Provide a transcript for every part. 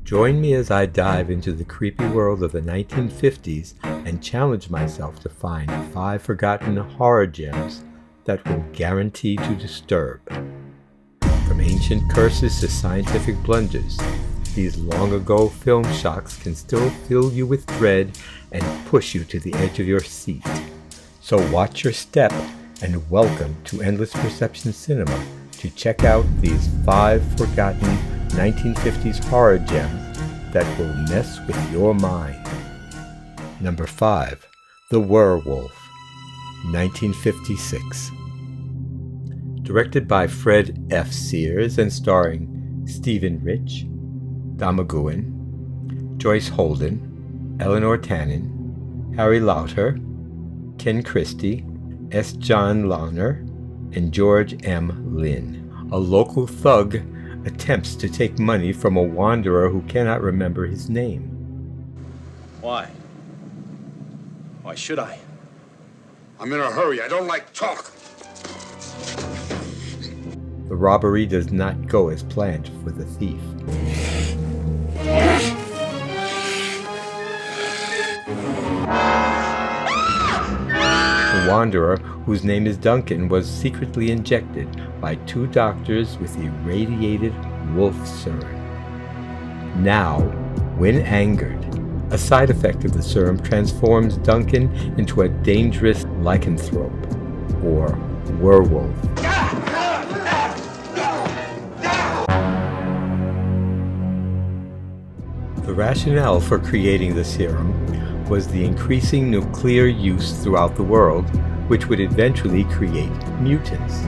Join me as I dive into the creepy world of the 1950s and challenge myself to find 5 forgotten horror gems that will guarantee to disturb. From ancient curses to scientific blunders, these long-ago film shocks can still fill you with dread and push you to the edge of your seat. So watch your step and welcome to Endless Perception Cinema to check out these 5 forgotten 1950s horror gems that will mess with your mind. Number 5. The Werewolf, 1956. Directed by Fred F. Sears and starring Stephen Rich, Don McGowan, Joyce Holden, Eleanor Tannen, Harry Lauter, Ken Christie, S. John Lawner, and George M. Lynn. A local thug attempts to take money from a wanderer who cannot remember his name. Why? Why should I? I'm in a hurry. I don't like talk. The robbery does not go as planned for the thief. The wanderer, whose name is Duncan, was secretly injected by 2 doctors with irradiated wolf serum. Now, when angered, a side effect of the serum transforms Duncan into a dangerous lycanthrope, or werewolf. The rationale for creating the serum was the increasing nuclear use throughout the world, which would eventually create mutants.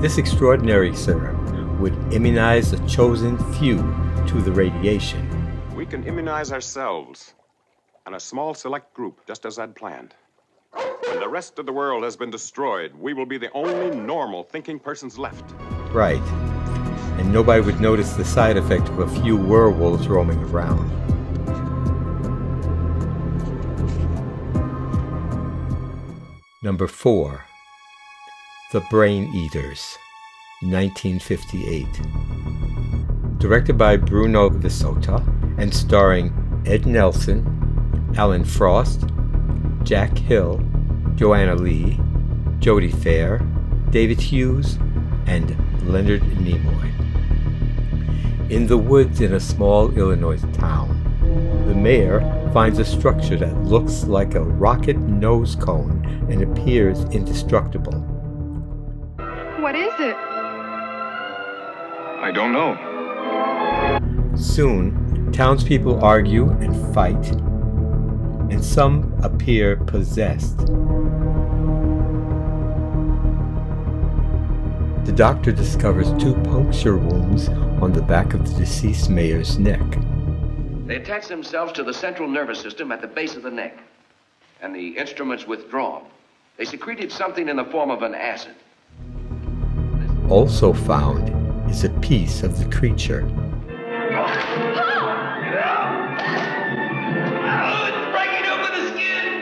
This extraordinary serum would immunize a chosen few to the radiation. We can immunize ourselves and a small select group, just as I'd planned. When the rest of the world has been destroyed, we will be the only normal thinking persons left. Right. And nobody would notice the side effect of a few werewolves roaming around. Number 4. The Brain Eaters, 1958. Directed by Bruno Visota and starring Ed Nelson, Alan Frost, Jack Hill, Joanna Lee, Jodie Fair, David Hughes, and Leonard Nimoy. In the woods in a small Illinois town, the mayor finds a structure that looks like a rocket nose cone and appears indestructible. What is it? I don't know. Soon, townspeople argue and fight, and some appear possessed. The doctor discovers 2 puncture wounds on the back of the deceased mayor's neck. They attach themselves to the central nervous system at the base of the neck, and the instrument's withdrawn. They secreted something in the form of an acid. Also found is a piece of the creature. It's breaking open the skin!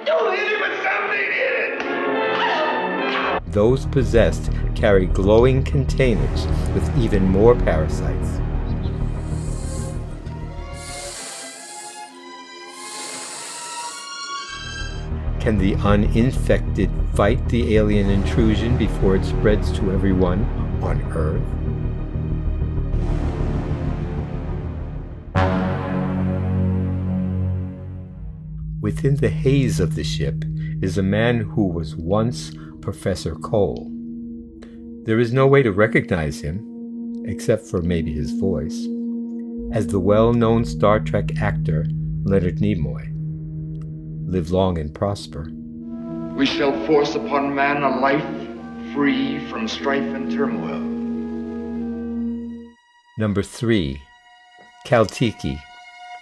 Don't hit him with something in it! Those possessed carry glowing containers with even more parasites. Can the uninfected fight the alien intrusion before it spreads to everyone on Earth? Within the haze of the ship is a man who was once Professor Cole. There is no way to recognize him, except for maybe his voice, as the well-known Star Trek actor Leonard Nimoy. Live long and prosper. We shall force upon man a life free from strife and turmoil. Number 3. Caltiki,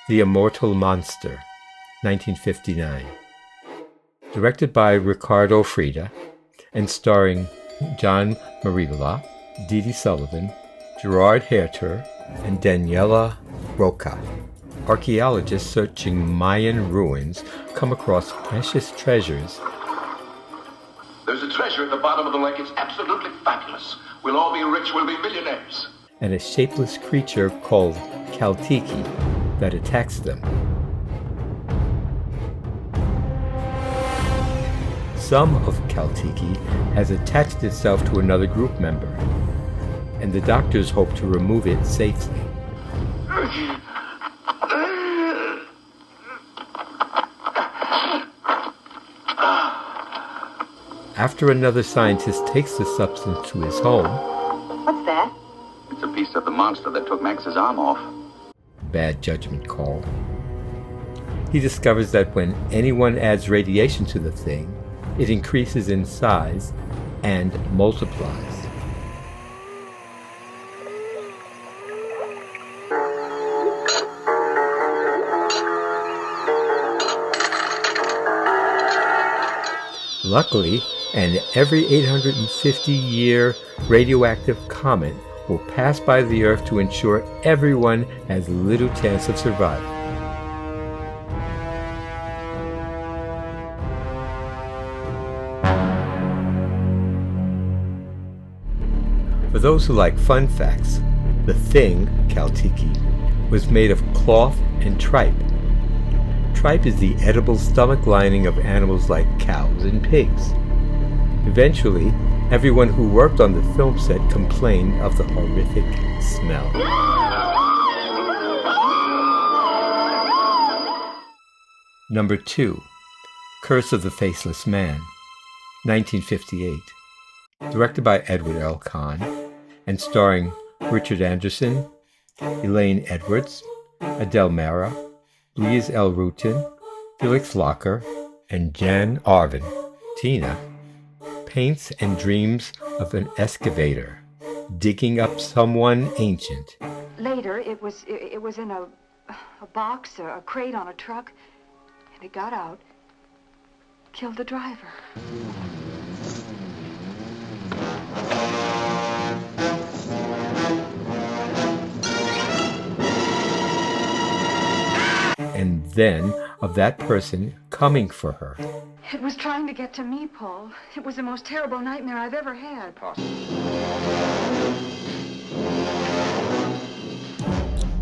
the Immortal Monster, 1959. Directed by Ricardo Frida and starring John Maribela, Dee Sullivan, Gerard Herter, and Daniela Roca. Archaeologists searching Mayan ruins come across precious treasures. There's a treasure the bottom of the lake. It's absolutely fabulous. We'll all be rich. We'll be millionaires. And a shapeless creature called Caltiki that attacks them. Some of Caltiki has attached itself to another group member, and the doctors hope to remove it safely. After another scientist takes the substance to his home... What's that? It's a piece of the monster that took Max's arm off. Bad judgment call. He discovers that when anyone adds radiation to the thing, it increases in size and multiplies. Luckily, and every 850-year radioactive comet will pass by the Earth to ensure everyone has little chance of surviving. For those who like fun facts, the thing, Caltiki, was made of cloth and tripe. Tripe is the edible stomach lining of animals like cows and pigs. Eventually, everyone who worked on the film set complained of the horrific smell. Number 2, Curse of the Faceless Man, 1958. Directed by Edward L. Kahn, and starring Richard Anderson, Elaine Edwards, Adele Mara, Louise L. Rutin, Felix Locker, and Jan Arvin. Tina paints and dreams of an excavator digging up someone ancient. Later, it was in a box or a crate on a truck, and it got out, killed the driver. And then of that person coming for her. It was trying to get to me, Paul. It was the most terrible nightmare I've ever had.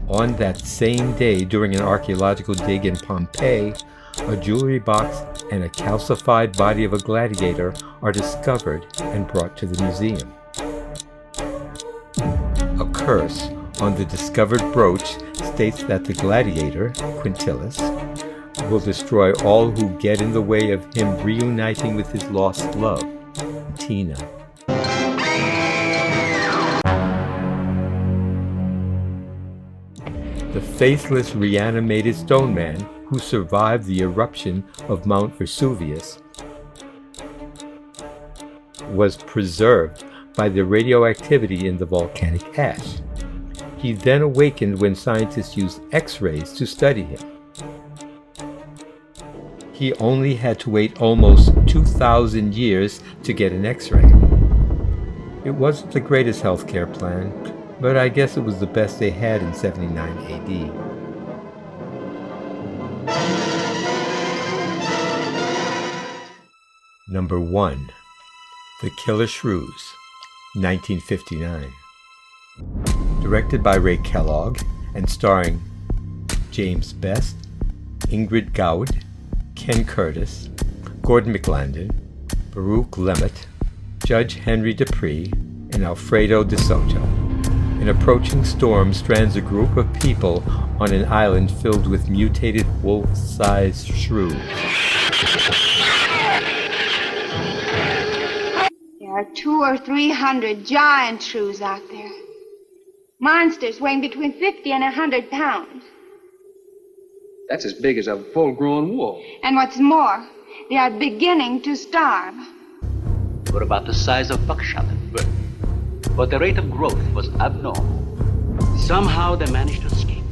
On that same day, during an archaeological dig in Pompeii, a jewelry box and a calcified body of a gladiator are discovered and brought to the museum. A curse on the discovered brooch states that the gladiator, Quintilis, will destroy all who get in the way of him reuniting with his lost love, Tina. The faceless reanimated stone man who survived the eruption of Mount Vesuvius was preserved by the radioactivity in the volcanic ash. He then awakened when scientists used X-rays to study him. He only had to wait almost 2,000 years to get an X-ray. It wasn't the greatest healthcare plan, but I guess it was the best they had in 79 AD. Number 1, The Killer Shrews, 1959. Directed by Ray Kellogg and starring James Best, Ingrid Goud, Ken Curtis, Gordon McLandon, Baruch Lemet, Judge Henry Dupree, and Alfredo De Soto. An approaching storm strands a group of people on an island filled with mutated wolf-sized shrews. There are 200 or 300 giant shrews out there. Monsters weighing between 50 and 100 pounds. That's as big as a full-grown wolf. And what's more, they are beginning to starve. Were about the size of buckshot at birth, but the rate of growth was abnormal. Somehow they managed to escape.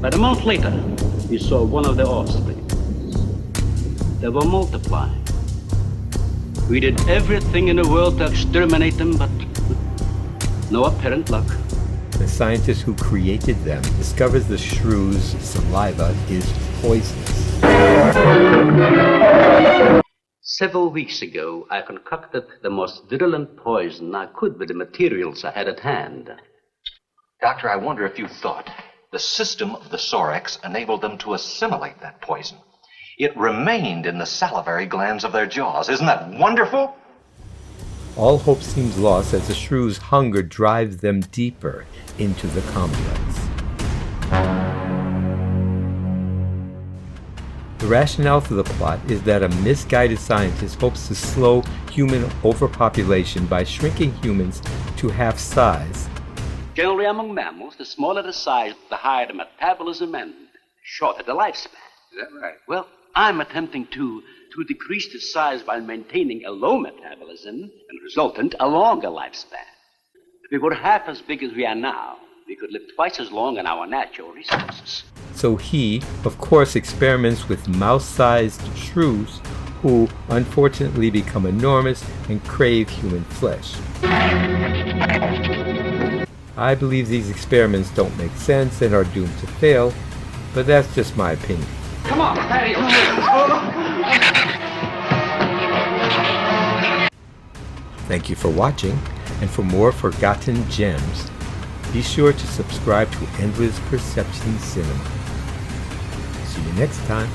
But a month later, we saw one of their offspring. They were multiplying. We did everything in the world to exterminate them, but no apparent luck. The scientist who created them discovers the shrew's saliva is poisonous. Several weeks ago, I concocted the most virulent poison I could with the materials I had at hand. Doctor, I wonder if you thought the system of the Sorex enabled them to assimilate that poison. It remained in the salivary glands of their jaws. Isn't that wonderful? All hope seems lost as the Shrews' hunger drives them deeper into the complex. The rationale for the plot is that a misguided scientist hopes to slow human overpopulation by shrinking humans to half size. Generally among mammals, the smaller the size, the higher the metabolism and shorter the lifespan. Is that right? Well, I'm attempting to decrease the size while maintaining a low metabolism and resultant a longer lifespan. If we were half as big as we are now, we could live twice as long on our natural resources. So he, of course, experiments with mouse-sized shrews who unfortunately become enormous and crave human flesh. I believe these experiments don't make sense and are doomed to fail, but that's just my opinion. Come on, Patty. Thank you for watching, and for more forgotten gems, be sure to subscribe to Endless Perception Cinema. See you next time.